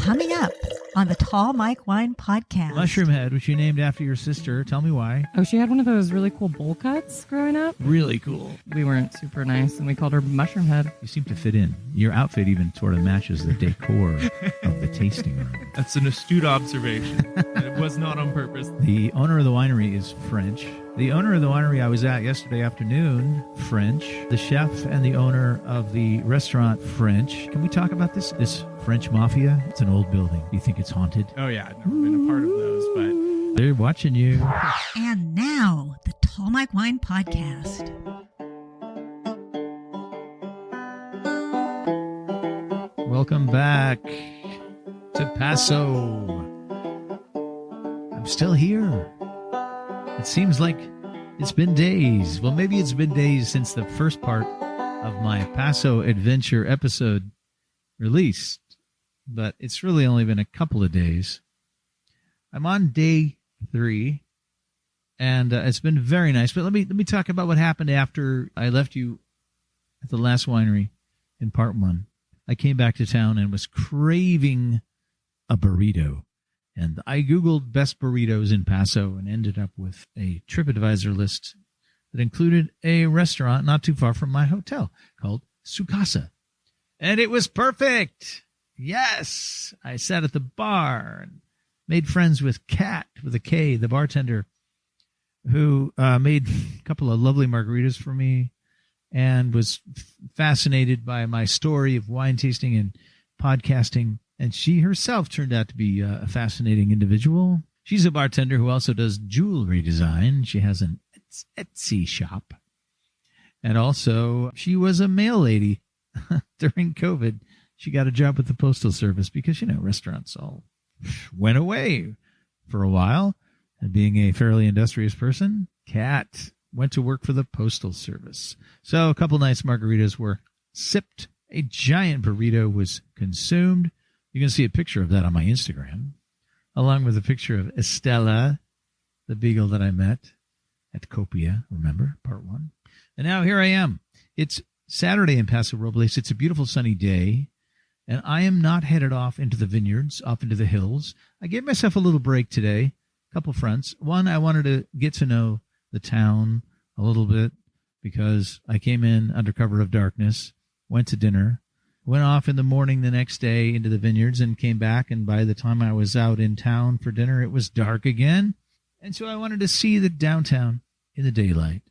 Coming up on the Tall Mike Wine Podcast. Mushroom Head, which you named after your sister. Tell me why. Oh, she had one of those really cool bowl cuts growing up. Really cool. We weren't super nice, and we called her Mushroom Head. You seem to fit in. Your outfit even sort of matches the decor of the tasting room. That's an astute observation. And it was not on purpose. The owner of the winery is French. The owner of the winery I was at yesterday afternoon, French. The chef and the owner of the restaurant, French. Can we talk about this French mafia? It's an old building. Do you think it's haunted? Oh, yeah. I've never been a part of those, but... They're watching you. And now, the Tall Mike Wine Podcast. Welcome back to Paso. I'm still here. It seems like it's been days. Well, maybe it's been days since the first part of my Paso adventure episode released, but it's really only been a couple of days. I'm on day 3, and it's been very nice. But let me talk about what happened after I left you at the last winery in part 1. I came back to town and was craving a burrito. And I Googled best burritos in Paso and ended up with a TripAdvisor list that included a restaurant not too far from my hotel called Su Casa. And it was perfect. Yes. I sat at the bar and made friends with Kat, with a K, the bartender, who made a couple of lovely margaritas for me and was fascinated by my story of wine tasting and podcasting. And she herself turned out to be a fascinating individual. She's a bartender who also does jewelry design. She has an Etsy shop. And also, she was a mail lady during COVID. She got a job with the Postal Service because, restaurants all went away for a while. And being a fairly industrious person, Kat went to work for the Postal Service. So a couple nice margaritas were sipped. A giant burrito was consumed. You can see a picture of that on my Instagram, along with a picture of Estella, the beagle that I met at Copia, remember, part 1. And now here I am. It's Saturday in Paso Robles. It's a beautiful sunny day, and I am not headed off into the vineyards, off into the hills. I gave myself a little break today, a couple fronts. One, I wanted to get to know the town a little bit because I came in under cover of darkness, went to dinner, went off in the morning the next day into the vineyards and came back, and by the time I was out in town for dinner, it was dark again. And so I wanted to see the downtown in the daylight.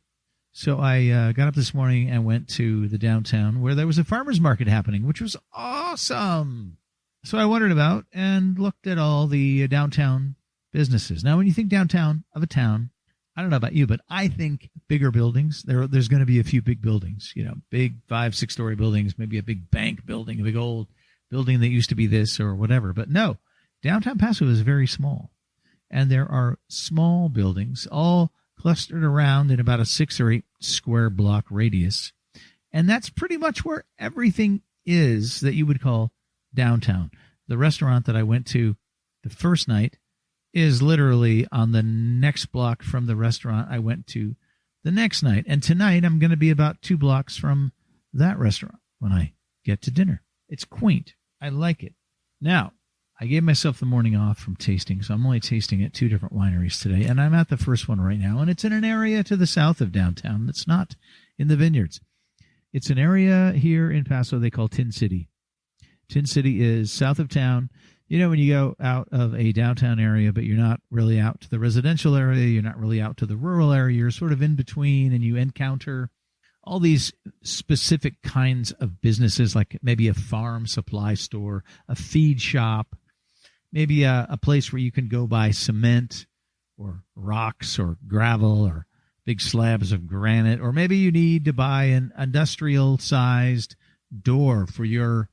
So I got up this morning and went to the downtown where there was a farmer's market happening, which was awesome. So I wandered about and looked at all the downtown businesses. Now, when you think downtown of a town, I don't know about you, but I think bigger buildings. There's going to be a few big buildings, big 5-6-story buildings, maybe a big bank building, a big old building that used to be this or whatever. But no, downtown Paso is very small. And there are small buildings all clustered around in about a 6 or 8 square block radius. And that's pretty much where everything is that you would call downtown. The restaurant that I went to the first night is literally on the next block from the restaurant I went to the next night. And tonight I'm going to be about 2 blocks from that restaurant when I get to dinner. It's quaint. I like it. Now, I gave myself the morning off from tasting, so I'm only tasting at 2 different wineries today. And I'm at the first one right now, and it's in an area to the south of downtown that's not in the vineyards. It's an area here in Paso they call Tin City. Tin City is south of town. When you go out of a downtown area, but you're not really out to the residential area, you're not really out to the rural area, you're sort of in between, and you encounter all these specific kinds of businesses, like maybe a farm supply store, a feed shop, maybe a place where you can go buy cement or rocks or gravel or big slabs of granite, or maybe you need to buy an industrial-sized door for your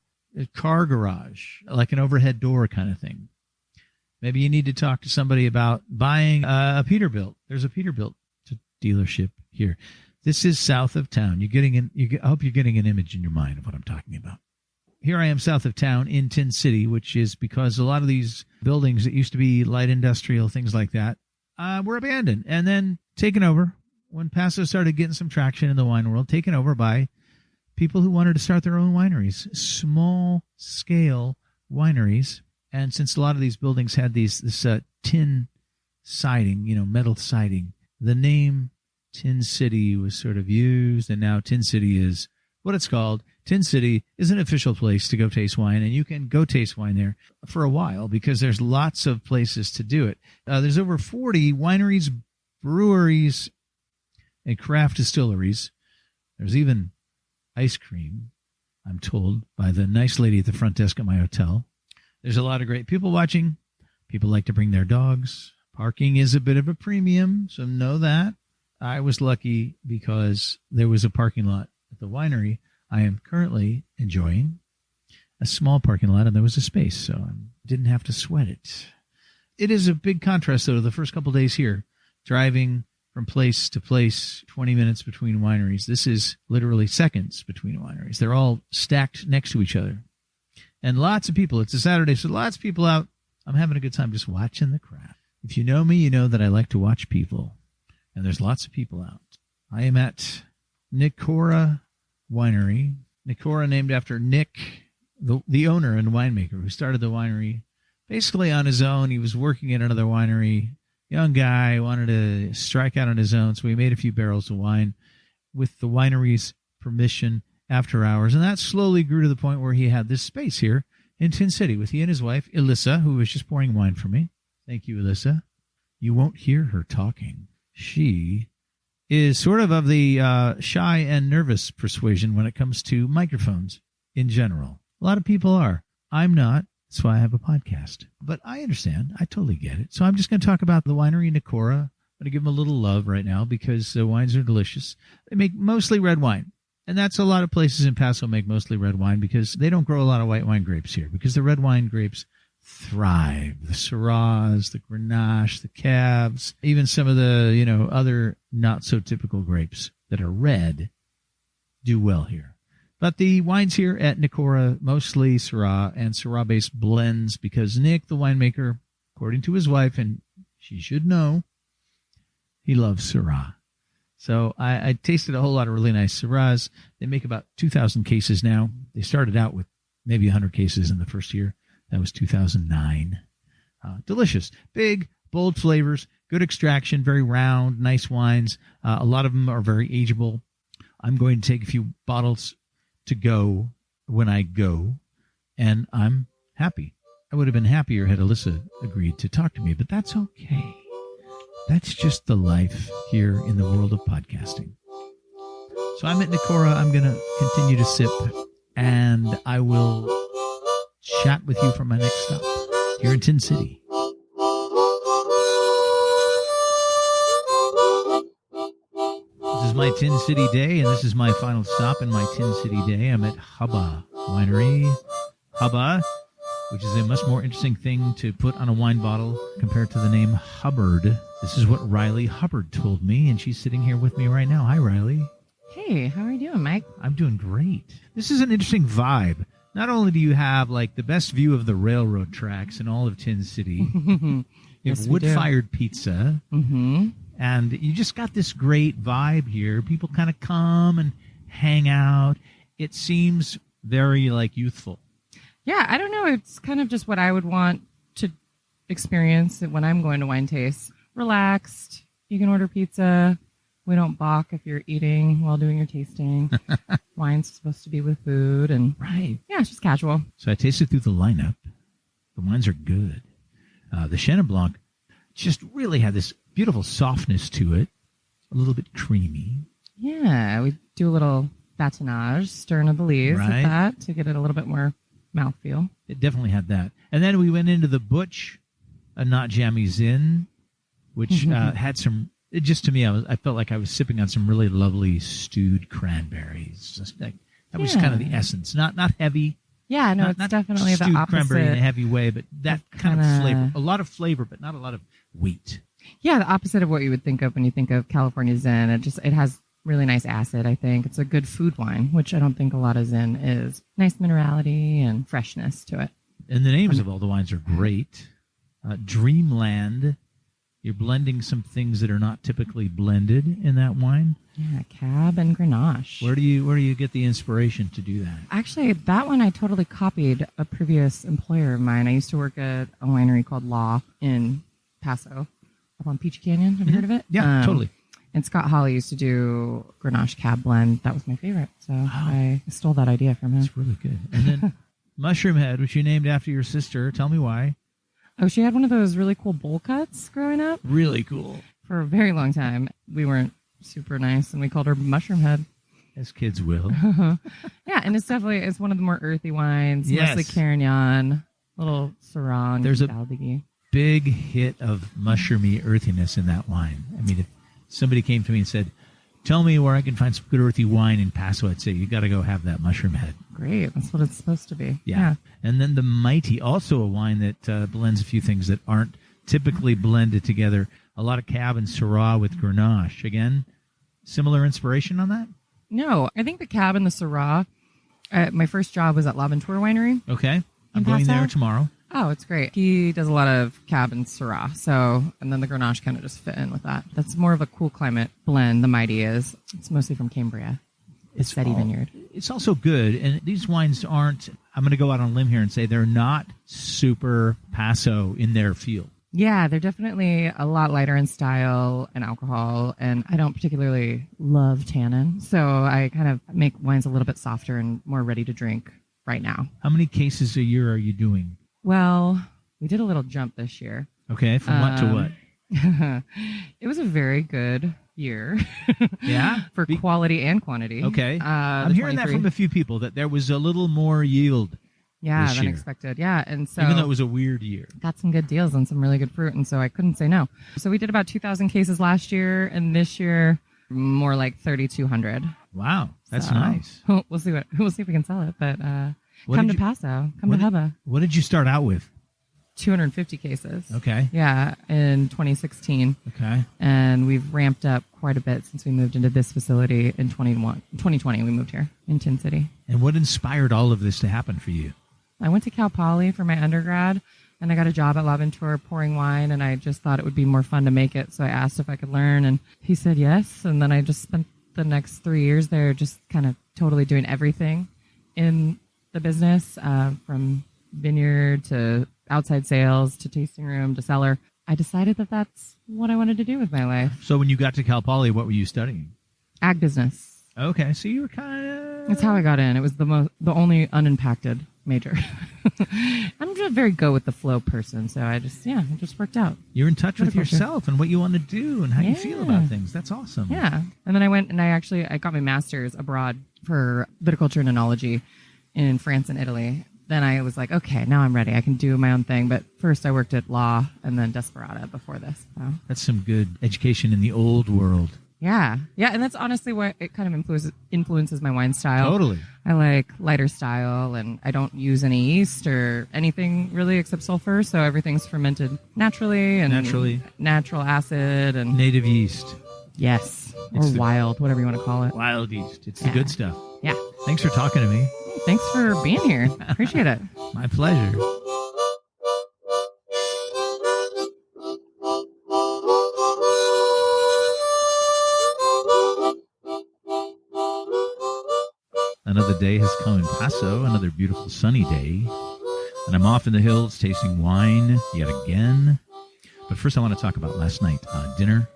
car garage, like an overhead door kind of thing. Maybe you need to talk to somebody about buying a Peterbilt. There's a Peterbilt dealership here. This is south of town. I hope you're getting an image in your mind of what I'm talking about. Here I am south of town in Tin City, which is because a lot of these buildings that used to be light industrial, things like that, were abandoned and then taken over when Paso started getting some traction in the wine world, taken over by people who wanted to start their own wineries, small-scale wineries And since a lot of these buildings had this tin siding, metal siding, the name Tin City was sort of used, and now Tin City is what it's called. Tin City is an official place to go taste wine, and you can go taste wine there for a while because there's lots of places to do it. There's over 40 wineries, breweries, and craft distilleries. There's even ice cream, I'm told, by the nice lady at the front desk at my hotel. There's a lot of great people watching. People like to bring their dogs. Parking is a bit of a premium, so know that. I was lucky because there was a parking lot at the winery I am currently enjoying, a small parking lot, and there was a space, so I didn't have to sweat it. It is a big contrast, though, to the first couple days here, driving from place to place, 20 minutes between wineries. This is literally seconds between wineries. They're all stacked next to each other. And lots of people. It's a Saturday, so lots of people out. I'm having a good time just watching the crowd. If you know me, you know that I like to watch people. And there's lots of people out. I am at Nicora Winery. Nicora named after Nick, the owner and winemaker who started the winery basically on his own. He was working at another winery. Young guy, wanted to strike out on his own, so he made a few barrels of wine with the winery's permission after hours. And that slowly grew to the point where he had this space here in Tin City with he and his wife, Alyssa, who was just pouring wine for me. Thank you, Alyssa. You won't hear her talking. She is sort of the shy and nervous persuasion when it comes to microphones in general. A lot of people are. I'm not. That's why I have a podcast. But I understand. I totally get it. So I'm just going to talk about the winery Nicora. I'm going to give them a little love right now because the wines are delicious. They make mostly red wine. And that's a lot of places in Paso make mostly red wine because they don't grow a lot of white wine grapes here because the red wine grapes thrive. The Syrahs, the Grenache, the Cabs, even some of the, other not so typical grapes that are red do well here. But the wines here at Nicora, mostly Syrah and Syrah-based blends because Nick, the winemaker, according to his wife, and she should know, he loves Syrah. So I tasted a whole lot of really nice Syrahs. They make about 2,000 cases now. They started out with maybe 100 cases in the first year. That was 2009. Delicious. Big, bold flavors, good extraction, very round, nice wines. A lot of them are very ageable. I'm going to take a few bottles to go when I go, and I'm happy. I would have been happier had Alyssa agreed to talk to me, but that's okay. That's just the life here in the world of podcasting. So I'm at Nicora. I'm going to continue to sip, and I will chat with you for my next stop here in Tin City. This is my Tin City day, and this is my final stop in my Tin City day. I'm at Hubba Winery. Hubba, which is a much more interesting thing to put on a wine bottle compared to the name Hubbard. This is what Riley Hubbard told me, and she's sitting here with me right now. Hi, Riley. Hey, how are you doing, Mike? I'm doing great. This is an interesting vibe. Not only do you have like the best view of the railroad tracks in all of Tin City, you Yes, have we do. wood-fired pizza, and you just got this great vibe here. People kind of come and hang out. It seems very youthful. Yeah, I don't know. It's kind of just what I would want to experience when I'm going to wine tastes. Relaxed. You can order pizza. We don't balk if you're eating while doing your tasting. Wine's supposed to be with food. And Right. yeah, it's just casual. So I tasted through the lineup. The wines are good. The Chenin Blanc just really had this beautiful softness to it. A little bit creamy. Yeah, we do a little batonage, stirring of the leaves Right. with that to get it a little bit more mouthfeel. It definitely had that. And then we went into the Butch, Not Jammy Zin, which had some... It just to me, I felt like I was sipping on some really lovely stewed cranberries. Just that was kind of the essence. Not heavy. Yeah, no, not it's definitely the stewed cranberry in a opposite. heavy way, but that kind of flavor. A lot of flavor, but not a lot of weight. Yeah, the opposite of what you would think of when you think of California Zen. It has really nice acid, I think. It's a good food wine, which I don't think a lot of Zen is. Nice minerality and freshness to it. And the names of all the wines are great. Dreamland You're blending some things that are not typically blended in that wine. Yeah, Cab and Grenache. Where do you get the inspiration to do that? Actually, that one I totally copied a previous employer of mine. I used to work at a winery called Law in Paso, up on Peach Canyon. Have you heard of it? Yeah, totally. And Scott Hawley used to do Grenache Cab blend. That was my favorite. So I stole that idea from him. It's really good. And then Mushroom Head, which you named after your sister. Tell me why. Oh, she had one of those really cool bowl cuts growing up. Really cool. For a very long time. We weren't super nice, and we called her Mushroom Head. As kids will. Yeah, and it's one of the more earthy wines. Yes. Mostly Carignan, little Syrah. There's a Daldighie. big hit of mushroomy earthiness in that wine. I mean, if somebody came to me and said, tell me where I can find some good earthy wine in Paso, I'd say, you got to go have that Mushroom Head. Great. That's what it's supposed to be. Yeah. And then the Mighty, also a wine that blends a few things that aren't typically blended together. A lot of Cab and Syrah with Grenache. Again, similar inspiration on that? No, I think the Cab and the Syrah, my first job was at L'Aventure Winery. Okay. I'm In going Paso? there tomorrow. Oh, it's great. He does a lot of Cab and Syrah. So, and then the Grenache kind of just fit in with that. That's more of a cool climate blend. The Mighty is. It's mostly from Cambria. It's Steady Vineyard. It's also good. And these wines aren't, I'm going to go out on a limb here and say they're not super Paso in their feel. Yeah, they're definitely a lot lighter in style and alcohol, and I don't particularly love tannin, so I kind of make wines a little bit softer and more ready to drink right now. How many cases a year are you doing? Well, we did a little jump this year. Okay, from what to what? It was a very good year. Yeah? For quality and quantity. Okay. I'm hearing that from a few people, that there was a little more yield. Yeah, than year. expected. Yeah, and so even though it was a weird year, got some good deals on some really good fruit, and so I couldn't say no. So we did about 2,000 cases last year, and this year more like 3,200. Wow, that's So, nice. We'll see if we can sell it. But come to Paso, come to Hubba. What did you start out with? 250 cases. Okay. Yeah, in 2016. Okay. And we've ramped up quite a bit since we moved into this facility in 2020. We moved here in Tin City. And what inspired all of this to happen for you? I went to Cal Poly for my undergrad, and I got a job at L'Aventure pouring wine, and I just thought it would be more fun to make it. So I asked if I could learn, and he said yes. And then I just spent the next 3 years there just kind of totally doing everything in the business, from vineyard to outside sales to tasting room to cellar. I decided that that's what I wanted to do with my life. So when you got to Cal Poly, what were you studying? Ag business. Okay, so you were kind of... That's how I got in. It was the only unimpacted major. I'm just a very go with the flow person, so it just worked out. You're in touch with yourself and what you want to do and how you feel about things. That's awesome. Yeah. And then I went and I got my master's abroad for viticulture and enology in France and Italy. Then I was like, okay, now I'm ready. I can do my own thing. But first I worked at Law and then Desperata before this. So. That's some good education in the old world. Yeah. Yeah. And that's honestly what it kind of influences my wine style. Totally. I like lighter style, and I don't use any yeast or anything really except sulfur. So everything's fermented naturally and natural acid and native yeast. Yes. Or wild, whatever you want to call it. Wild yeast. It's the good stuff. Yeah. Thanks for talking to me. Thanks for being here. Appreciate it. My pleasure. Another day has come in Paso, another beautiful sunny day. And I'm off in the hills tasting wine yet again. But first I want to talk about last night. Dinner.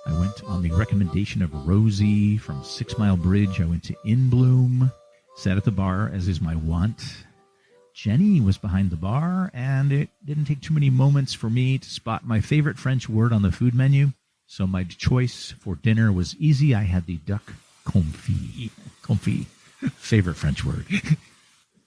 I went on the recommendation of Rosie from 6 Mile Bridge. I went to In Bloom, sat at the bar, as is my wont. Jenny was behind the bar, and it didn't take too many moments for me to spot my favorite French word on the food menu. So my choice for dinner was easy. I had the duck confit. Confit. Favorite French word.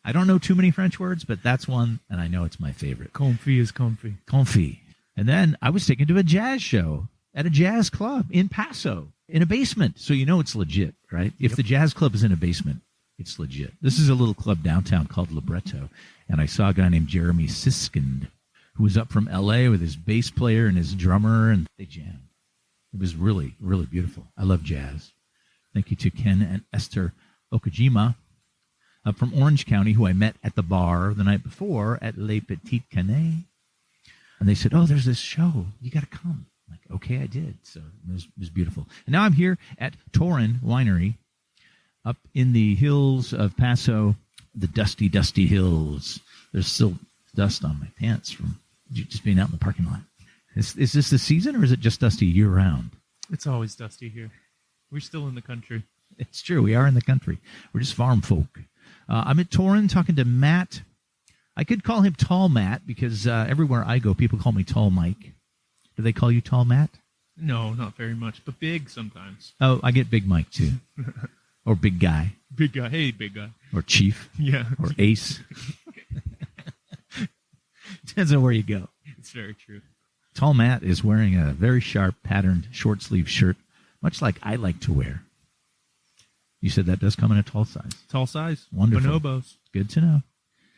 I don't know too many French words, but that's one, and I know it's my favorite. Confit is comfy. Confit. And then I was taken to a jazz show at a jazz club in Paso, in a basement. So you know it's legit, right? If the jazz club is in a basement, it's legit. This is a little club downtown called Libretto, and I saw a guy named Jeremy Siskind, who was up from L.A. with his bass player and his drummer, and they jammed. It was really, really beautiful. I love jazz. Thank you to Ken and Esther Okajima up from Orange County, who I met at the bar the night before at Les Petites Canettes. And they said, "Oh, there's this show. You got to come." I'm like, okay, I did. So it was beautiful. And now I'm here at Torrin Winery up in the hills of Paso, the dusty, dusty hills. There's still dust on my pants from just being out in the parking lot. Is this the season, or is it just dusty year-round? It's always dusty here. We're still in the country. It's true. We are in the country. We're just farm folk. I'm at Torrin talking to Matt. I could call him Tall Matt because everywhere I go, people call me Tall Mike. Do they call you Tall Matt? No, not very much, but big sometimes. Oh, I get Big Mike, too. Or Big Guy. Big guy. Hey, big guy. Or Chief. Yeah. Or Ace. Depends on where you go. It's very true. Tall Matt is wearing a very sharp patterned short sleeve shirt, much like I like to wear. You said that does come in a tall size. Tall size. Wonderful. Bonobos. Good to know.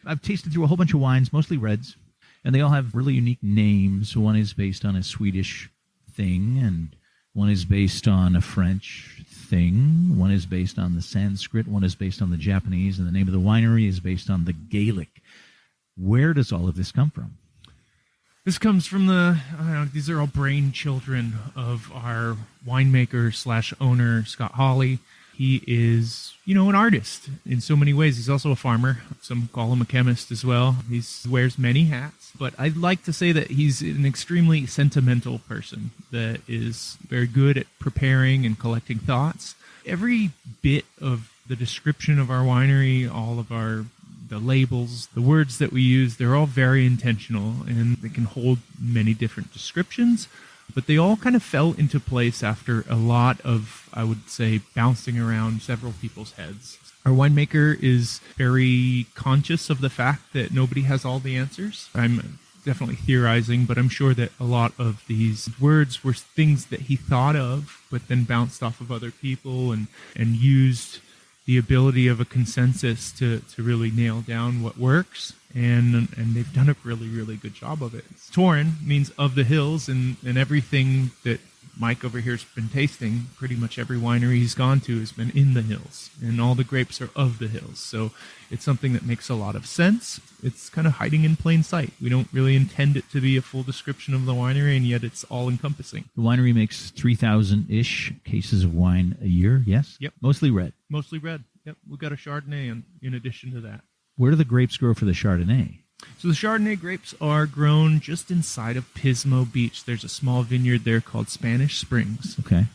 I've tasted through a whole bunch of wines, mostly reds, and they all have really unique names. One is based on a Swedish thing, and one is based on a French thing. One is based on the Sanskrit. One is based on the Japanese, and the name of the winery is based on the Gaelic. Where does all of this come from? This comes from these are all brain children of our winemaker / owner, Scott Hawley. He is, an artist in so many ways. He's also a farmer. Some call him a chemist as well. He wears many hats. But I'd like to say that he's an extremely sentimental person that is very good at preparing and collecting thoughts. Every bit of the description of our winery, all of the labels, the words that we use, they're all very intentional, and they can hold many different descriptions. But they all kind of fell into place after a lot of, I would say, bouncing around several people's heads. Our winemaker is very conscious of the fact that nobody has all the answers. I'm definitely theorizing, but I'm sure that a lot of these words were things that he thought of, but then bounced off of other people and used the ability of a consensus to really nail down what works. And they've done a really, really good job of it. Torrin means of the hills, and everything that Mike over here has been tasting, pretty much every winery he's gone to has been in the hills, and all the grapes are of the hills. So it's something that makes a lot of sense. It's kind of hiding in plain sight. We don't really intend it to be a full description of the winery, and yet it's all encompassing. The winery makes 3,000-ish cases of wine a year, yes? Yep. Mostly red. Mostly red. Yep. We've got a Chardonnay in addition to that. Where do the grapes grow for the Chardonnay? So the Chardonnay grapes are grown just inside of Pismo Beach. There's a small vineyard there called Spanish Springs. Okay.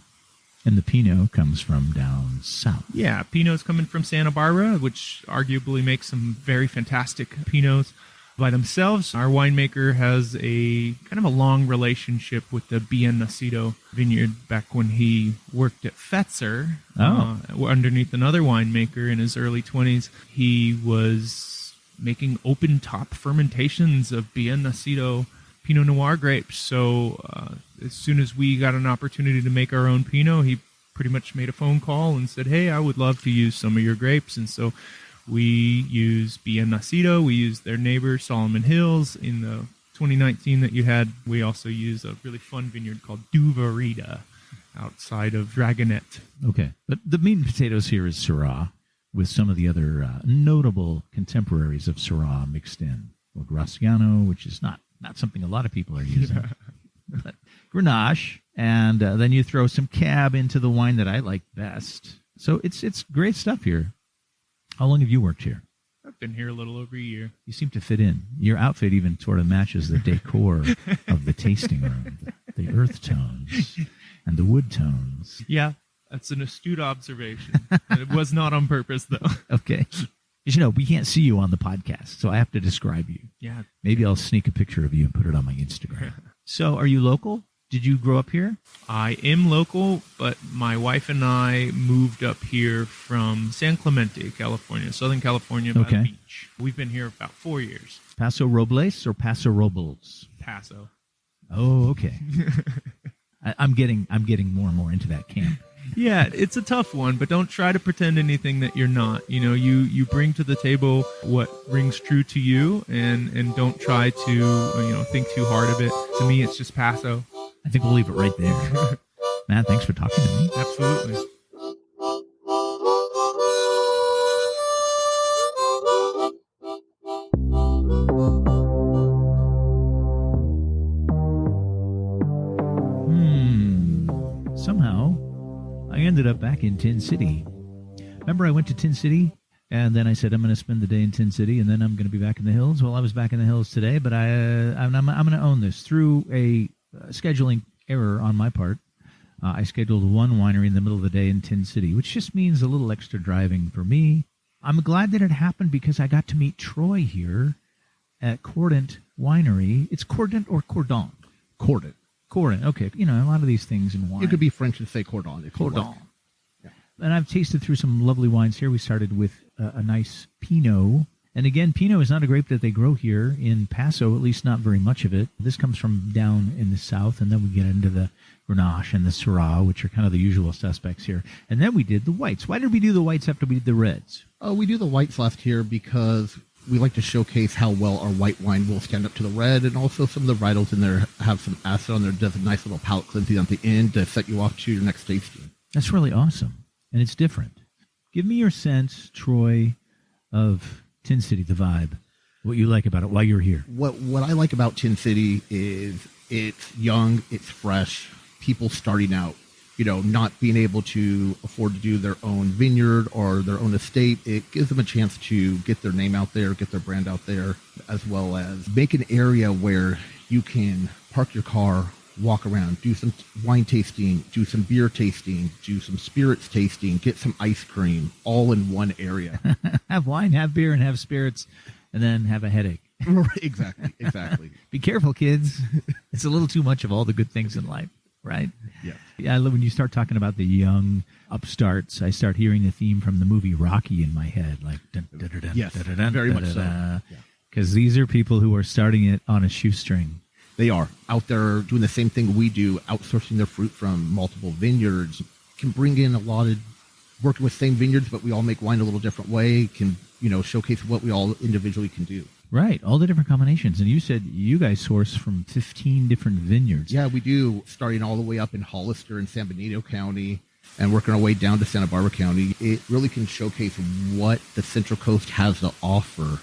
And the Pinot comes from down south. Yeah, Pinot's coming from Santa Barbara, which arguably makes some very fantastic Pinots by themselves. Our winemaker has a kind of a long relationship with the Bien Nacido vineyard back when he worked at Fetzer underneath another winemaker in his early 20s. He was making open-top fermentations of Bien Nacido Pinot Noir grapes. So as soon as we got an opportunity to make our own Pinot, he pretty much made a phone call and said, "Hey, I would love to use some of your grapes." And so we use Bien Nacido. We use their neighbor, Solomon Hills. In the 2019 that you had, we also use a really fun vineyard called Duvarita outside of Dragonet. Okay. But the meat and potatoes here is Syrah, with some of the other notable contemporaries of Syrah mixed in. Well, Graciano, which is not something a lot of people are using. But Grenache, and then you throw some Cab into the wine that I like best. So it's great stuff here. How long have you worked here? I've been here a little over a year. You seem to fit in. Your outfit even sort of matches the decor of the tasting room, the earth tones and the wood tones. Yeah, that's an astute observation. It was not on purpose, though. Okay. Because, we can't see you on the podcast, so I have to describe you. Yeah. Maybe I'll sneak a picture of you and put it on my Instagram. So, are you local? Did you grow up here? I am local, but my wife and I moved up here from San Clemente, California, Southern California, by the beach. We've been here about 4 years. Paso Robles or Paso Robles? Paso. Oh, okay. I'm getting more and more into that camp. Yeah, it's a tough one, but don't try to pretend anything that you're not. You bring to the table what rings true to you, and don't try to think too hard of it. To me, it's just Paso. I think we'll leave it right there. Matt, thanks for talking to me. Absolutely. ended up back in Tin City. Remember I went to Tin City, and then I said I'm going to spend the day in Tin City, and then I'm going to be back in the hills. Well, I was back in the hills today, but I'm going to own this through a scheduling error on my part. I scheduled one winery in the middle of the day in Tin City, which just means a little extra driving for me. I'm glad that it happened because I got to meet Troy here at Cordant Winery. It's Cordant or Cordant? Cordant. Cordant. Okay. You know, a lot of these things in wine. You could be French and say Cordant. If Cordant. like. Yeah. And I've tasted through some lovely wines here. We started with a nice Pinot. And again, Pinot is not a grape that they grow here in Paso, at least not very much of it. This comes from down in the south, and then we get into the Grenache and the Syrah, which are kind of the usual suspects here. And then we did the whites. Why did we do the whites after we did the reds? We do the whites last here because we like to showcase how well our white wine will stand up to the red, and also some of the varietals in there have some acid on there. Does a nice little palate cleansing at the end to set you off to your next tasting. That's really awesome, and it's different. Give me your sense, Troy, of Tin City, the vibe, what you like about it while you're here. What I like about Tin City is it's young, it's fresh, people starting out. You know, not being able to afford to do their own vineyard or their own estate, it gives them a chance to get their name out there, get their brand out there, as well as make an area where you can park your car, walk around, do some wine tasting, do some beer tasting, do some spirits tasting, get some ice cream, all in one area. Have wine, have beer, and have spirits, and then have a headache. Exactly. Be careful, kids. It's a little too much of all the good things in life. Right? Yeah. When you start talking about the young upstarts, I start hearing the theme from the movie Rocky in my head, like dun, dun, dun, dun, yes, dun, dun, dun, very dun, much dun, so. Because these are people who are starting it on a shoestring. They are out there doing the same thing we do, outsourcing their fruit from multiple vineyards. Can bring in a lot of working with same vineyards, but we all make wine a little different way. Can showcase what we all individually can do. Right, all the different combinations. And you said you guys source from 15 different vineyards. Yeah, we do, starting all the way up in Hollister and San Benito County and working our way down to Santa Barbara County. It really can showcase what the Central Coast has to offer.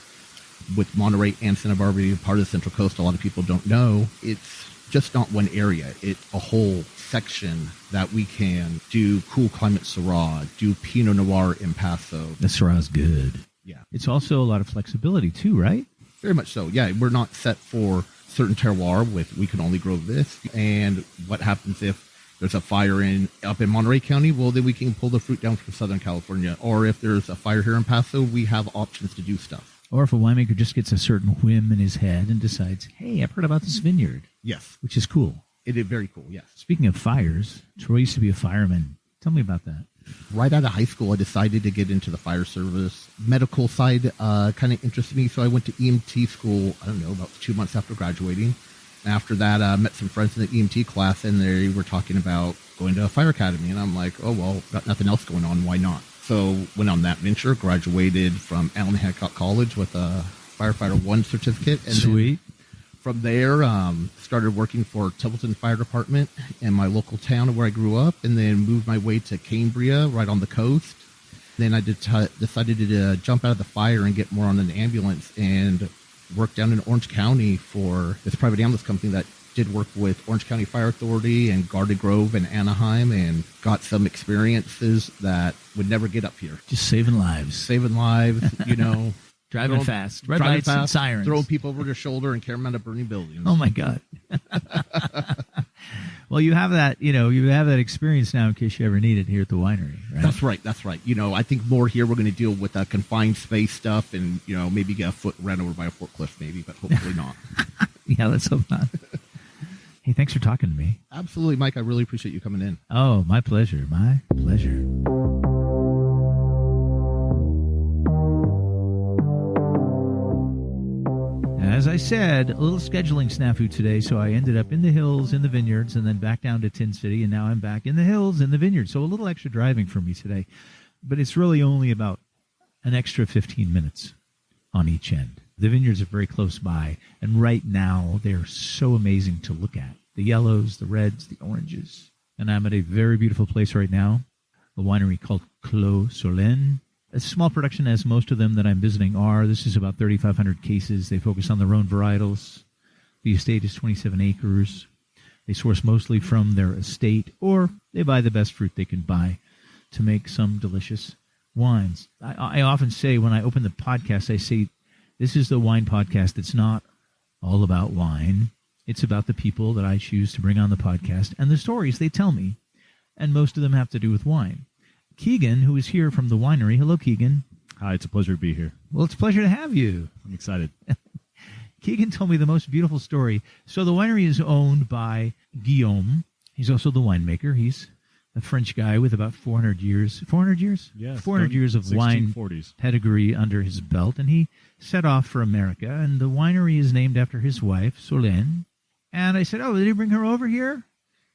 With Monterey and Santa Barbara being part of the Central Coast, a lot of people don't know. It's just not one area. It's a whole section that we can do cool climate Syrah, do Pinot Noir in Paso. The Syrah's good. Yeah. It's also a lot of flexibility too, right? Very much so. Yeah, we're not set for certain terroir with we can only grow this. And what happens if there's a fire up in Monterey County? Well, then we can pull the fruit down from Southern California. Or if there's a fire here in Paso, we have options to do stuff. Or if a winemaker just gets a certain whim in his head and decides, hey, I've heard about this vineyard. Yes. Which is cool. It is very cool, yes. Speaking of fires, Troy used to be a fireman. Tell me about that. Right out of high school, I decided to get into the fire service. Medical side kind of interested me, so I went to EMT school, I don't know, about 2 months after graduating. After that, I met some friends in the EMT class, and they were talking about going to a fire academy. And I'm like, oh, well, got nothing else going on. Why not? So went on that venture, graduated from Allen Hancock College with a Firefighter 1 certificate. And sweet. From there, started working for Templeton Fire Department in my local town where I grew up, and then moved my way to Cambria, right on the coast. Then I decided to jump out of the fire and get more on an ambulance and work down in Orange County for this private ambulance company that did work with Orange County Fire Authority and Garden Grove and Anaheim, and got some experiences that would never get up here. Just saving lives. Saving lives, Driving fast. Red lights and sirens. Throwing people over their shoulder and carrying them out of burning buildings. Oh, my God. Well, you have that, you have that experience now in case you ever need it here at the winery, right? That's right. I think more here we're going to deal with confined space stuff and, maybe get a foot ran over by a forklift maybe, but hopefully not. Yeah, let's hope not. Hey, thanks for talking to me. Absolutely, Mike. I really appreciate you coming in. Oh, my pleasure. My pleasure. As I said, a little scheduling snafu today, so I ended up in the hills, in the vineyards, and then back down to Tin City, and now I'm back in the hills, in the vineyards. So a little extra driving for me today, but it's really only about an extra 15 minutes on each end. The vineyards are very close by, and right now they're so amazing to look at. The yellows, the reds, the oranges. And I'm at a very beautiful place right now, a winery called Clos, Solene. A small production, as most of them that I'm visiting are. This is about 3,500 cases. They focus on their own varietals. The estate is 27 acres. They source mostly from their estate, or they buy the best fruit they can buy. to make some delicious wines. I often say when I open the podcast, I say, this is the wine podcast that's not all about wine. It's about the people that I choose to bring on the podcast and the stories they tell me. And most of them have to do with wine. Keegan, who is here from the winery. Hello, Keegan. Hi, it's a pleasure to be here. Well, it's a pleasure to have you. I'm excited. Keegan told me the most beautiful story. So the winery is owned by Guillaume. He's also the winemaker. He's a French guy with about 400 years. 400 years? Yes. 400 years of wine 1640s. pedigree under his belt. And he set off for America. And the winery is named after his wife, Solene. And I said, oh, did he bring her over here?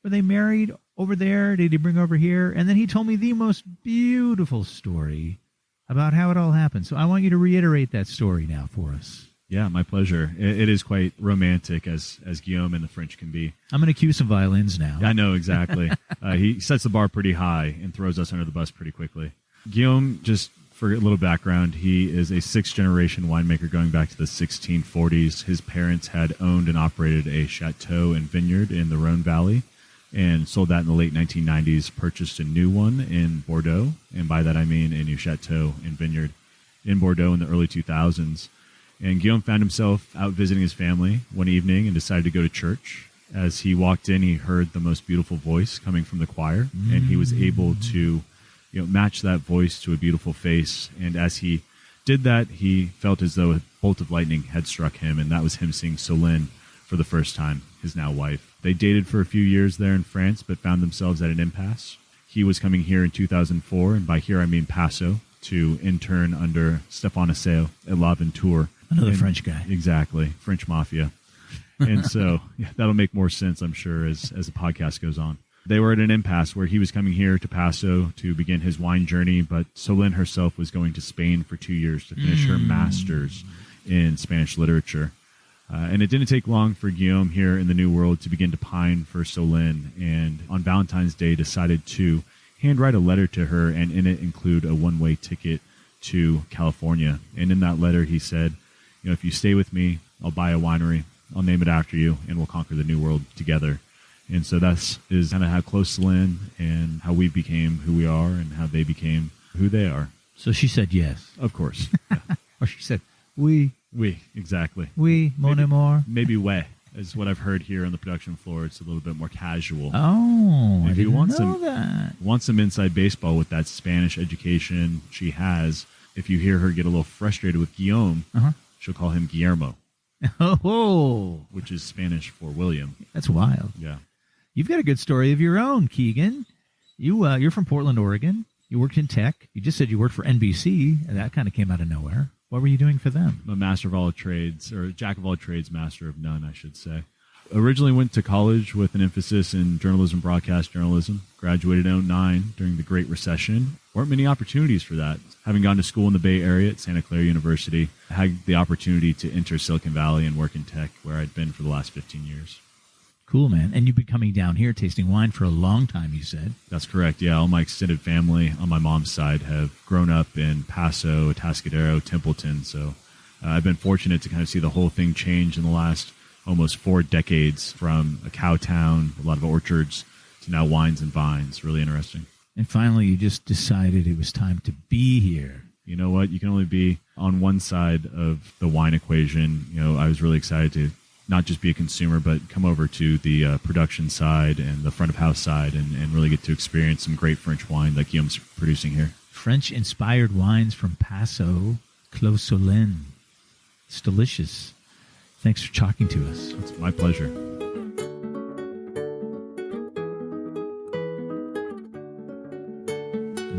Were they married over there? Did he bring her over here? And then he told me the most beautiful story about how it all happened. So I want you to reiterate that story now for us. Yeah, my pleasure. It is quite romantic, as Guillaume and the French can be. I'm going to cue some violins now. I know, exactly. He sets the bar pretty high and throws us under the bus pretty quickly. Guillaume, just for a little background, he is a sixth-generation winemaker going back to the 1640s. His parents had owned and operated a chateau and vineyard in the Rhone Valley and sold that in the late 1990s, purchased a new one in Bordeaux, and by that I mean a new chateau and vineyard in Bordeaux in the early 2000s. And Guillaume found himself out visiting his family one evening and decided to go to church. As he walked in, he heard the most beautiful voice coming from the choir, and he was able to match that voice to a beautiful face. And as he did that, he felt as though a bolt of lightning had struck him, and that was him seeing Solene for the first time, his now wife. They dated for a few years there in France, but found themselves at an impasse. He was coming here in 2004, and by here I mean Paso, to intern under Stéphane Asseo at L'Aventure. Another French guy. Exactly, French mafia. And so that'll make more sense, I'm sure, as the podcast goes on. They were at an impasse where he was coming here to Paso to begin his wine journey, but Solene herself was going to Spain for 2 years to finish her master's in Spanish literature. And it didn't take long for Guillaume here in the New World to begin to pine for Solene, and on Valentine's Day decided to handwrite a letter to her and in it include a one-way ticket to California. And in that letter he said, if you stay with me, I'll buy a winery, I'll name it after you, and we'll conquer the New World together. And so that is kind of how close Solene and how we became who we are and how they became who they are. So she said yes. Of course. Yeah. Or she said, oui. Oui, exactly. Oui, mon amour. Maybe ouais is what I've heard here on the production floor. It's a little bit more casual. Oh, if I didn't you want know that. Want some inside baseball with that Spanish education she has, if you hear her get a little frustrated with Guillaume, she'll call him Guillermo. Oh, which is Spanish for William. That's wild. Yeah. You've got a good story of your own, Keegan. You're from Portland, Oregon. You worked in tech. You just said you worked for NBC, and that kind of came out of nowhere. What were you doing for them? I'm a master of all trades, or jack of all trades, master of none, I should say. Originally went to college with an emphasis in journalism, broadcast journalism. Graduated in 2009 during the Great Recession. Weren't many opportunities for that. Having gone to school in the Bay Area at Santa Clara University, I had the opportunity to enter Silicon Valley and work in tech, where I'd been for the last 15 years. Cool, man. And you've been coming down here tasting wine for a long time, you said. That's correct, yeah. All my extended family on my mom's side have grown up in Paso, Atascadero, Templeton. So I've been fortunate to kind of see the whole thing change in the last almost 4 decades, from a cow town, a lot of orchards, to now wines and vines. Really interesting. And finally, you just decided it was time to be here. You know what? You can only be on one side of the wine equation. I was really excited to not just be a consumer, but come over to the production side and the front of house side and really get to experience some great French wine like Guillaume's producing here. French-inspired wines from Paso, Clos Solene. It's delicious. Thanks for talking to us. It's my pleasure.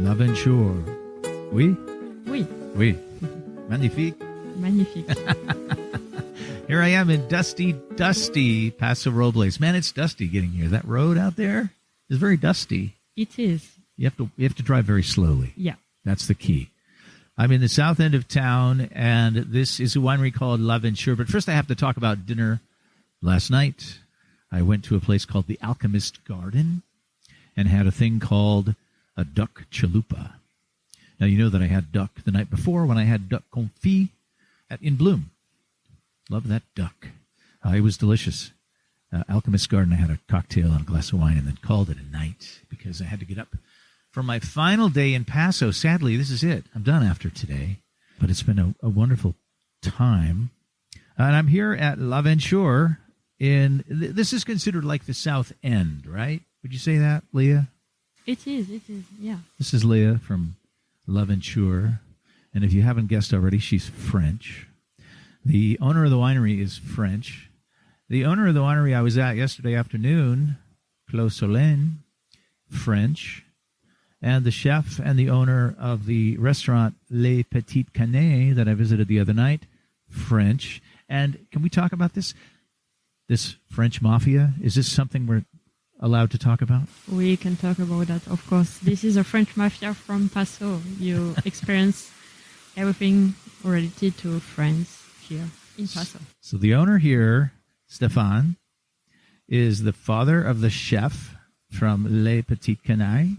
L'Aventure. Oui? Oui. Oui. Magnifique. Magnifique. Here I am in dusty Paso Robles. Man, it's dusty getting here. That road out there is very dusty. It is. You have to drive very slowly. Yeah. That's the key. I'm in the south end of town, and this is a winery called L'Aventure. But first I have to talk about dinner. Last night, I went to a place called the Alchemist Garden and had a thing called a duck chalupa. Now, you know that I had duck the night before when I had duck confit in Bloom. Love that duck. It was delicious. Alchemist Garden, I had a cocktail and a glass of wine and then called it a night because I had to get up for my final day in Paso. Sadly, this is it. I'm done after today, but it's been a wonderful time. And I'm here at L'Aventure this is considered like the South End, right? Would you say that, Leah? It is, yeah. This is Leah from L'Aventure. And if you haven't guessed already, she's French. The owner of the winery is French. The owner of the winery I was at yesterday afternoon, Clos Solene, French. And the chef and the owner of the restaurant Les Petites Canettes that I visited the other night, French. And can we talk about this French mafia? Is this something we're allowed to talk about? We can talk about that, of course. This is a French mafia from Paso. You experience everything related to France here in Paso. So the owner here, Stéphane, is the father of the chef from Les Petites Canettes.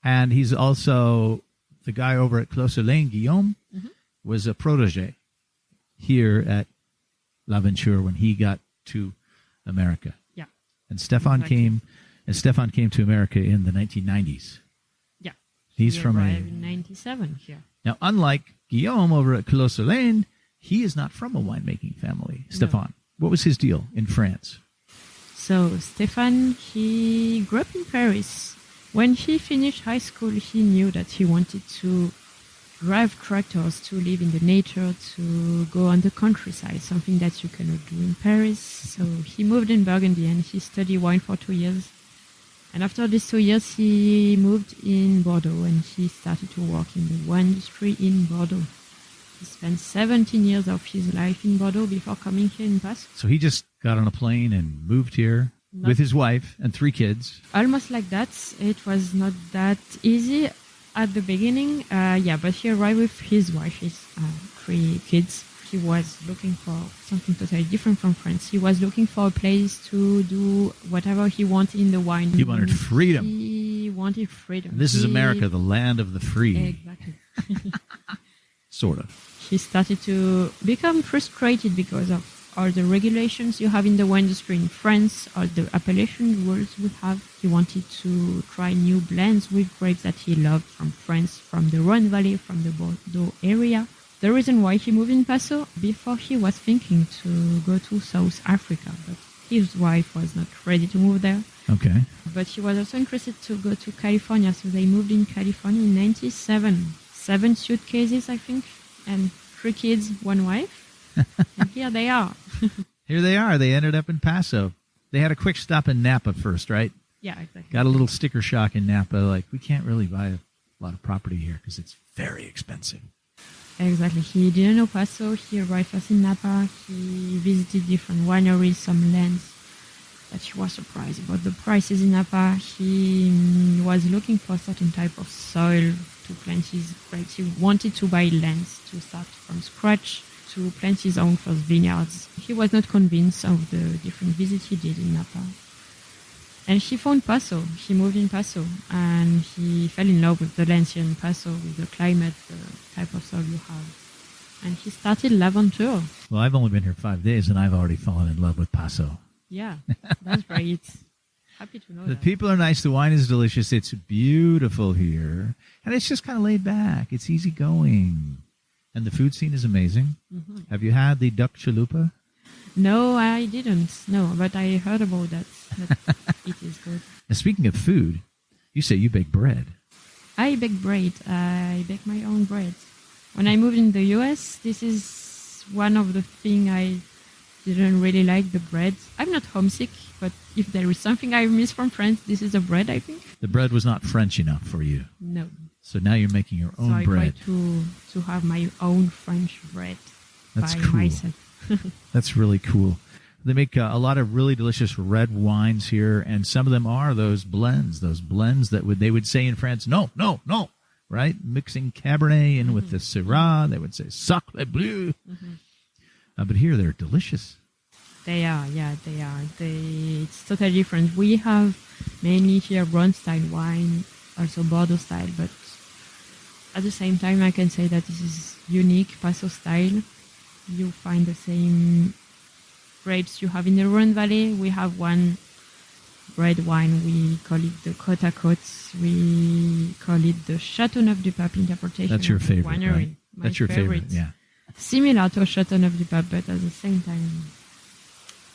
And he's also the guy over at Clos Solene, Guillaume, was a protege here at L'Aventure when he got to America. Yeah. And Stéphane came to America in the 1990s. Yeah. He's he from arrived in 97 here. Now, unlike Guillaume over at Clos Solene, he is not from a winemaking family. No. Stéphane, what was his deal in France? So Stéphane, he grew up in Paris. When he finished high school, he knew that he wanted to drive tractors, to live in the nature, to go on the countryside, something that you cannot do in Paris. So he moved in Burgundy and he studied wine for 2 years. And after these 2 years, he moved in Bordeaux and he started to work in the wine industry in Bordeaux. He spent 17 years of his life in Bordeaux before coming here in Paso. So he just got on a plane and moved here with his wife and 3 kids. Almost like that. It was not that easy at the beginning. But he arrived with his wife, his 3 kids. He was looking for something totally different from France. He was looking for a place to do whatever he wanted in the wine. He wanted freedom. He wanted freedom. This is America, the land of the free. Exactly. Sort of. He started to become frustrated because of all the regulations you have in the wine industry in France, all the appellation rules we have. He wanted to try new blends with grapes that he loved from France, from the Rhone Valley, from the Bordeaux area. The reason why he moved in Paso, before he was thinking to go to South Africa, but his wife was not ready to move there. Okay. But she was also interested to go to California, so they moved in California in 97. 7 suitcases, I think, and 3 kids, 1 wife. And here they are. Here they are. They ended up in Paso. They had a quick stop in Napa first, right? Yeah, exactly. Got a little sticker shock in Napa, like, we can't really buy a lot of property here because it's very expensive. Exactly. He didn't know Paso. He arrived first in Napa. He visited different wineries, some lands. But he was surprised about the prices in Napa. He was looking for a certain type of soil to plant his grapes. He wanted to buy lands to start from scratch, to plant his own first vineyards. He was not convinced of the different visits he did in Napa. And he found Paso. He moved in Paso, and he fell in love with the lands here in Paso, with the climate, the type of soil you have. And he started L'Aventure. Well, I've only been here 5 days, and I've already fallen in love with Paso. Yeah, that's great. Happy to know The that. people are nice. The wine is delicious. It's beautiful here. And it's just kind of laid back. It's easygoing. And the food scene is amazing. Mm-hmm. Have you had the duck chalupa? No, I didn't. No, but I heard about that. It is good. Now, speaking of food, you say you bake bread. I bake bread. I bake my own bread. When I moved in the US, this is one of the things I didn't really like, the bread. I'm not homesick, but if there is something I miss from France, this is the bread, I think. The bread was not French enough for you. No. So now you're making your own so I bread. try to have my own French bread. That's by cool. myself. That's really cool. They make a lot of really delicious red wines here, and some of them are those blends that they would say in France, no, right? Mixing Cabernet in with the Syrah, they would say Sacre Bleu. But here they're delicious. They are, yeah, they are. It's totally different. We have mainly here Rhone style wine, also Bordeaux style, but at the same time I can say that this is unique Paso style. You find the same grapes you have in the Rhone Valley. We have one red wine. We call it the Côte à Côte. We call it the Châteauneuf-du-Pape interpretation. That's your of the favorite, winery. right? My That's your favorite, yeah. Similar to Châteauneuf-du-Pape, but at the same time,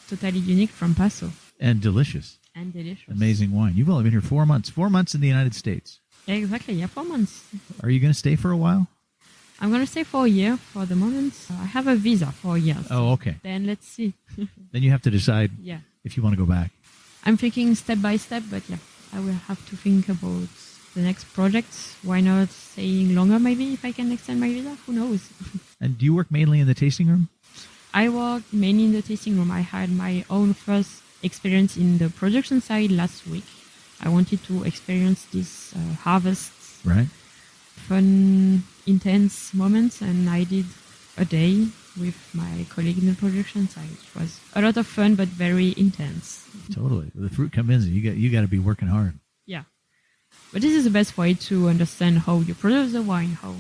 totally unique from Paso. And delicious. And delicious. Amazing wine. You've only been here 4 months. 4 months in the United States. Exactly, yeah, 4 months. Are you going to stay for a while? I'm going to stay for a year for the moment. I have a visa for a year. Oh, okay. Then let's see. Then you have to decide Yeah. if you want to go back. I'm thinking step by step, but yeah, I will have to think about the next project. Why not staying longer maybe if I can extend my visa? Who knows? And do you work mainly in the tasting room? I work mainly in the tasting room. I had my own first experience in the production side last week. I wanted to experience this harvest, Right. fun, intense moments, and I did a day with my colleague in the production side. It was a lot of fun, but very intense. Totally. The fruit comes in. You got to be working hard. Yeah. But this is the best way to understand how you produce the wine, how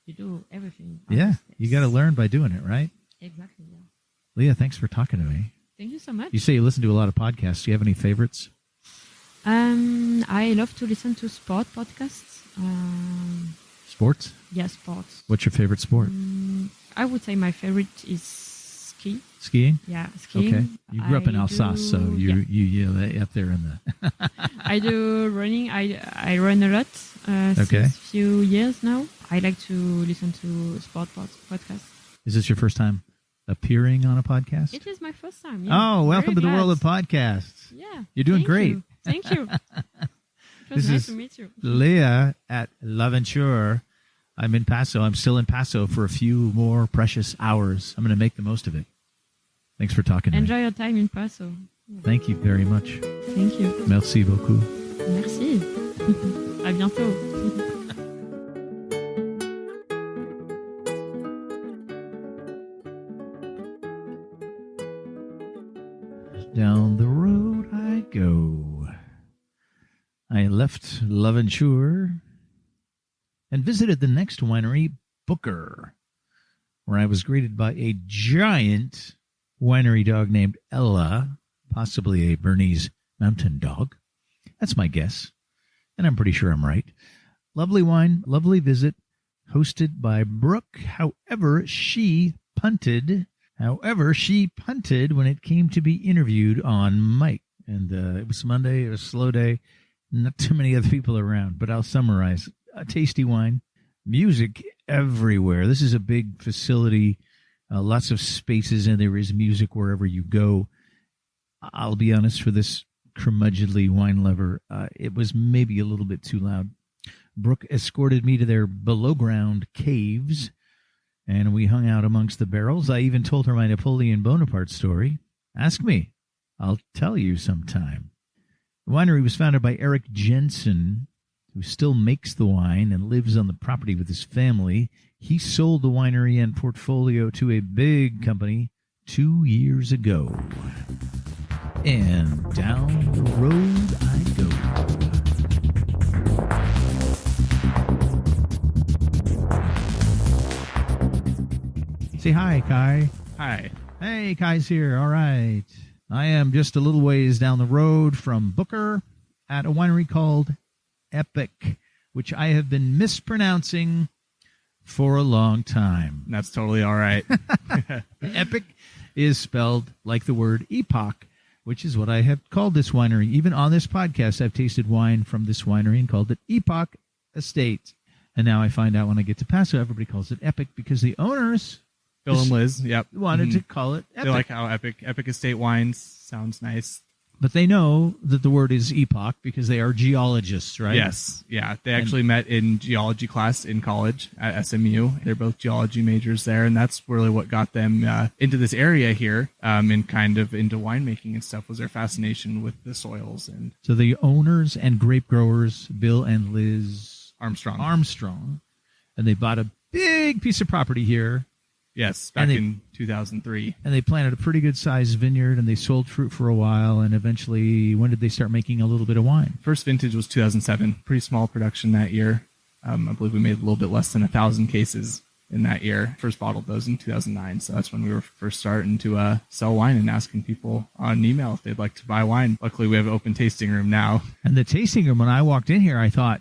you do everything. Yeah. You got to learn by doing it, right? Exactly, yeah. Leah, thanks for talking to me. Thank you so much. You say you listen to a lot of podcasts. Do you have any favorites? I love to listen to sport podcasts. Sports? Yeah, sports. What's your favorite sport? I would say my favorite is ski. Skiing? Yeah, skiing. Okay. You grew up in I Alsace, so do- you up there in the... I do running. I run a lot Okay. since few years now. I like to listen to sport podcasts. Is this your first time appearing on a podcast? It is my first time. Yeah. Oh, welcome to Very the world of glad. podcasts. Yeah. You're doing Thank great. you. Thank you. It was This nice is to meet you. Leah at L'Aventure. I'm in Paso. I'm still in Paso for a few more precious hours. I'm going to make the most of it. Thanks for talking to Enjoy your time in Paso. me. Thank you very much. Thank you. Merci beaucoup. Merci. À bientôt. Down the road I go. I left L'Aventure and visited the next winery, Booker, where I was greeted by a giant winery dog named Ella, possibly a Bernese mountain dog. That's my guess, and I'm pretty sure I'm right. Lovely wine, lovely visit, hosted by Brooke. However, she punted when it came to be interviewed on mic. And it was Monday, it was a slow day, not too many other people around, but I'll summarize. A tasty wine, music everywhere. This is a big facility, lots of spaces, and there is music wherever you go. I'll be honest, for this curmudgeonly wine lover, it was maybe a little bit too loud. Brooke escorted me to their below-ground caves, and we hung out amongst the barrels. I even told her my Napoleon Bonaparte story. Ask me. I'll tell you sometime. The winery was founded by Eric Jensen, who still makes the wine and lives on the property with his family. He sold the winery and portfolio to a big company 2 years ago. And down the road I go. Say hi, Kai. Hi. Hey, Kai's here. All right. I am just a little ways down the road from Booker at a winery called Epoch, which I have been mispronouncing for a long time. That's totally all right. Epoch is spelled like the word epoch, which is what I have called this winery. Even on this podcast, I've tasted wine from this winery and called it Epoch Estate. And now I find out when I get to Paso, everybody calls it Epoch because the owners, Bill and Liz, yep, wanted to call it Epoch. They like how Epic Estate wines sounds nice. But they know that the word is epoch because they are geologists, right? Yes, yeah. They actually met in geology class in college at SMU. They're both geology majors there, and that's really what got them into this area here, and kind of into winemaking and stuff, was their fascination with the soils. And So the owners and grape growers, Bill and Liz Armstrong, and they bought a big piece of property here. Yes, back in 2003. And they planted a pretty good-sized vineyard, and they sold fruit for a while, and eventually, when did they start making a little bit of wine? First vintage was 2007. Pretty small production that year. I believe we made a little bit less than 1,000 cases. in that year. First bottled those in 2009. So that's when we were first starting to sell wine and asking people on email if they'd like to buy wine. Luckily, we have an open tasting room now. And the tasting room, when I walked in here, I thought,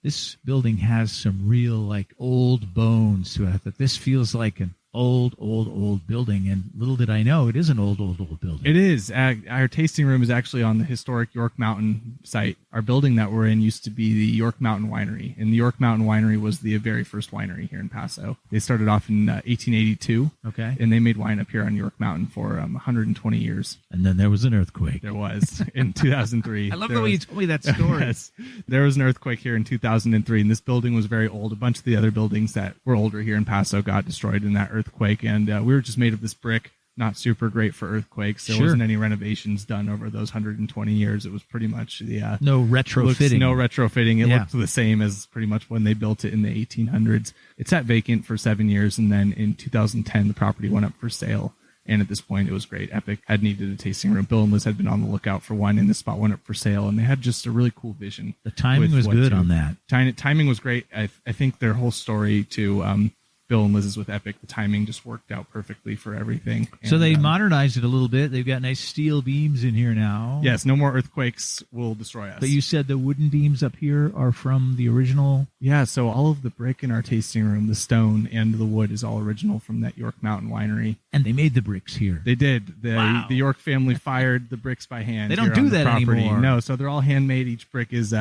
this building has some real, like, old bones to it. That this feels like an old building. And little did I know, it is an old building. It is. Our tasting room is actually on the historic York Mountain site. Our building that we're in used to be the York Mountain Winery. And the York Mountain Winery was the very first winery here in Paso. They started off in 1882. Okay. And they made wine up here on York Mountain for 120 years. And then there was an earthquake. There was in 2003. I love the way you told me that story. Yes. There was an earthquake here in 2003, and this building was very old. A bunch of the other buildings that were older here in Paso got destroyed in that earthquake, and we were just made of this brick. Not super great for earthquakes. There wasn't any renovations done over those 120 years. It was pretty much the no retrofitting. No retrofitting. It looked the same as pretty much when they built it in the 1800s. It sat vacant for 7 years, and then in 2010 the property went up for sale. And at this point, it was great. Epoch had needed a tasting room. Bill and Liz had been on the lookout for one, and this spot went up for sale. And they had just a really cool vision. The timing was good on that. Timing was great. I think their whole story to Bill and Liz's with Epoch, the timing just worked out perfectly for everything. So they modernized it a little bit. They've got nice steel beams in here now. Yes, no more earthquakes will destroy us. But you said the wooden beams up here are from the original? Yeah, so all of the brick in our tasting room, the stone and the wood, is all original from that York Mountain Winery. And they made the bricks here. They did. The York family fired the bricks by hand. They don't do that anymore. No, so they're all handmade. Each brick is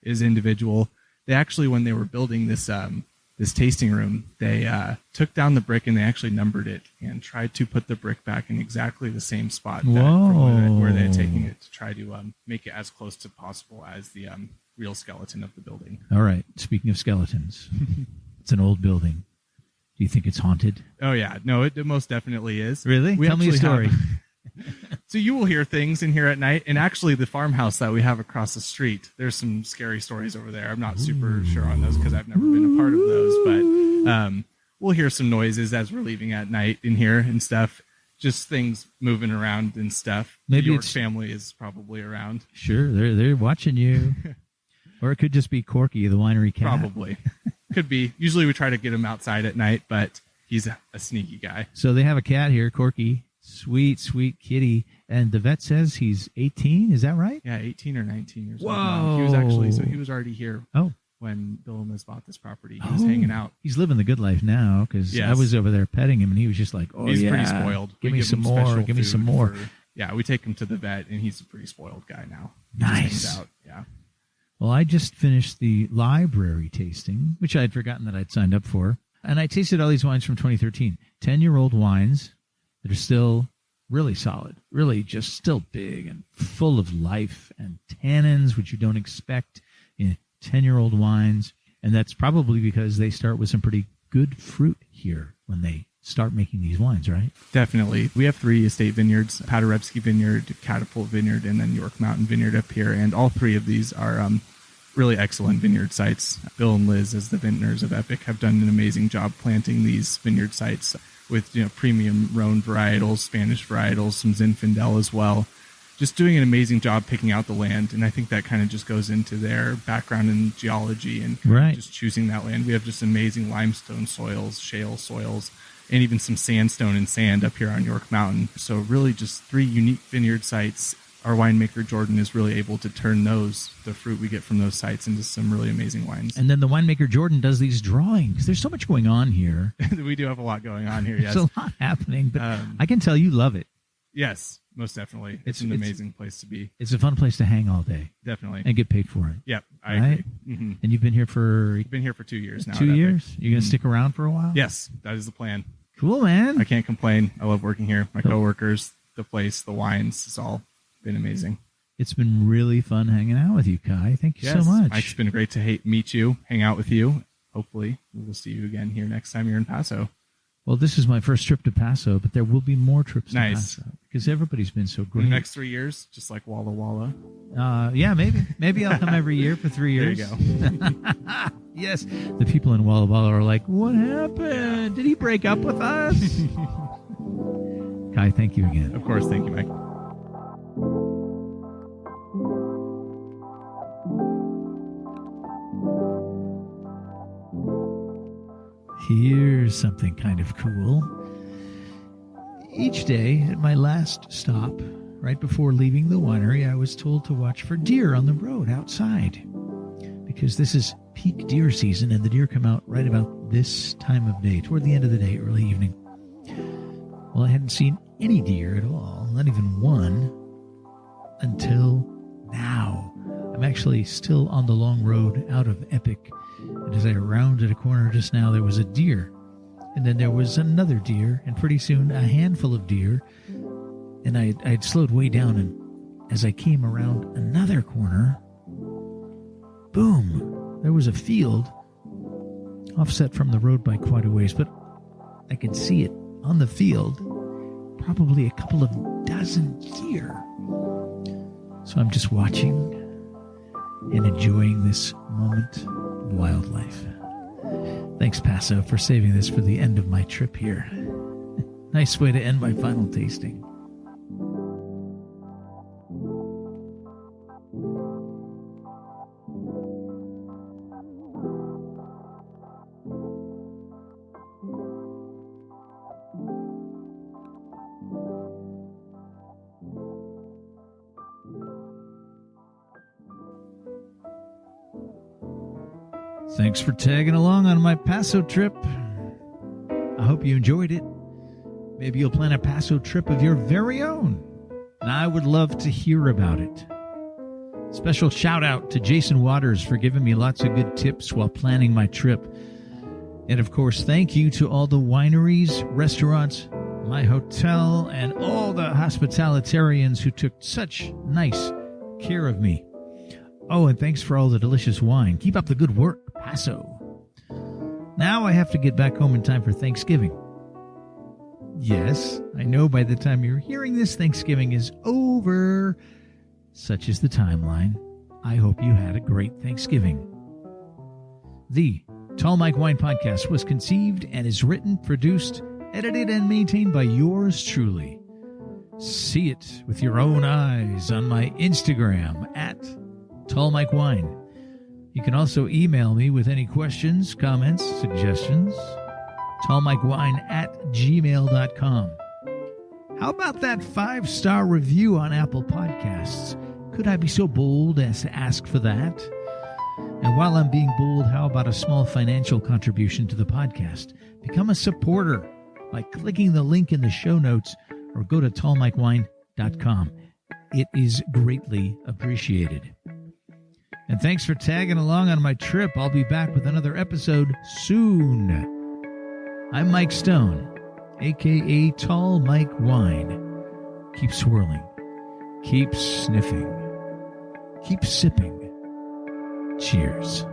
individual. They actually, when they were building this tasting room, they took down the brick and they actually numbered it and tried to put the brick back in exactly the same spot from where they had taken it, to try to make it as close to possible as the real skeleton of the building. All right. Speaking of skeletons, it's an old building. Do you think it's haunted? Oh, yeah. No, it most definitely is. Really? Tell me a story. So you will hear things in here at night, and actually the farmhouse that we have across the street, there's some scary stories over there. I'm not super sure on those because I've never been a part of those, but we'll hear some noises as we're leaving at night in here and stuff. Just things moving around and stuff. Maybe the York family is probably around. Sure, they're watching you. Or it could just be Corky, the winery cat. Probably. Could be. Usually we try to get him outside at night, but he's a sneaky guy. So they have a cat here, Corky. Sweet kitty. And the vet says he's 18. Is that right? Yeah, 18 or 19 years old. Whoa. He was already here when Bill and Liz bought this property. He was hanging out. He's living the good life now, because I was over there petting him, and he was just like, he's pretty spoiled. Give me some more. Give me some more. We take him to the vet, and he's a pretty spoiled guy now. Nice. Hangs out. Yeah. Well, I just finished the library tasting, which I had forgotten that I'd signed up for. And I tasted all these wines from 2013. 10-year-old wines that are still really solid, really just still big and full of life and tannins, which you don't expect in 10-year-old wines. And that's probably because they start with some pretty good fruit here when they start making these wines, right? Definitely. We have 3 estate vineyards, Paderewski Vineyard, Catapult Vineyard, and then York Mountain Vineyard up here. And all 3 of these are really excellent vineyard sites. Bill and Liz, as the vintners of Epoch, have done an amazing job planting these vineyard sites with premium Rhone varietals, Spanish varietals, some Zinfandel as well. Just doing an amazing job picking out the land, and I think that kind of just goes into their background in geology and just choosing that land. We have just amazing limestone soils, shale soils, and even some sandstone and sand up here on York Mountain. So really just 3 unique vineyard sites. Our winemaker, Jordan, is really able to turn the fruit we get from those sites, into some really amazing wines. And then the winemaker, Jordan, does these drawings. There's so much going on here. We do have a lot going on here, yes. There's a lot happening, but I can tell you love it. Yes, most definitely. It's an amazing place to be. It's a fun place to hang all day. Definitely. And get paid for it. Yep, I agree. Mm-hmm. And you've been here for... You've been here for 2 years now. 2 years? You're going to stick around for a while? Yes, that is the plan. Cool, man. I can't complain. I love working here. My coworkers, the place, the wines, it's all been amazing. It's been really fun hanging out with you, Kai. Thank you so much. It's been great to meet you, hang out with you. Hopefully, we'll see you again here next time you're in Paso. Well, this is my first trip to Paso, but there will be more trips to Paso because everybody's been so great. In the next 3 years, just like Walla Walla. Yeah, maybe. Maybe I'll come every year for 3 years. There you go. Yes. The people in Walla Walla are like, what happened? Did he break up with us? Kai, thank you again. Of course. Thank you, Mike. Here's something kind of cool. Each day at my last stop, right before leaving the winery, I was told to watch for deer on the road outside, because this is peak deer season and the deer come out right about this time of day, toward the end of the day, early evening. Well, I hadn't seen any deer at all, not even one, until now. I'm actually still on the long road out of Epoch, and as I rounded a corner just now, there was a deer, and then there was another deer, and pretty soon a handful of deer, and I'd slowed way down, and as I came around another corner, boom, there was a field offset from the road by quite a ways, but I could see it on the field, probably a couple of dozen deer. So I'm just watching and enjoying this moment of wildlife. Thanks, Paso, for saving this for the end of my trip here. Nice way to end my final tasting. Thanks for tagging along on my Paso trip. I hope you enjoyed it. Maybe you'll plan a Paso trip of your very own, and I would love to hear about it. Special shout out to Jason Waters for giving me lots of good tips while planning my trip. And of course, thank you to all the wineries, restaurants, my hotel, and all the hospitalitarians who took such nice care of me. Oh, and thanks for all the delicious wine. Keep up the good work, Paso. Now I have to get back home in time for Thanksgiving. Yes, I know by the time you're hearing this, Thanksgiving is over. Such is the timeline. I hope you had a great Thanksgiving. The Tall Mike Wine Podcast was conceived and is written, produced, edited, and maintained by yours truly. See it with your own eyes on my Instagram at Tall Mike Wine. You can also email me with any questions, comments, suggestions. tallmikewine@gmail.com. How about that 5-star review on Apple Podcasts? Could I be so bold as to ask for that? And while I'm being bold, how about a small financial contribution to the podcast? Become a supporter by clicking the link in the show notes or go to tallmikewine.com. It is greatly appreciated. And thanks for tagging along on my trip. I'll be back with another episode soon. I'm Mike Stone, a.k.a. Tall Mike Wine. Keep swirling. Keep sniffing. Keep sipping. Cheers.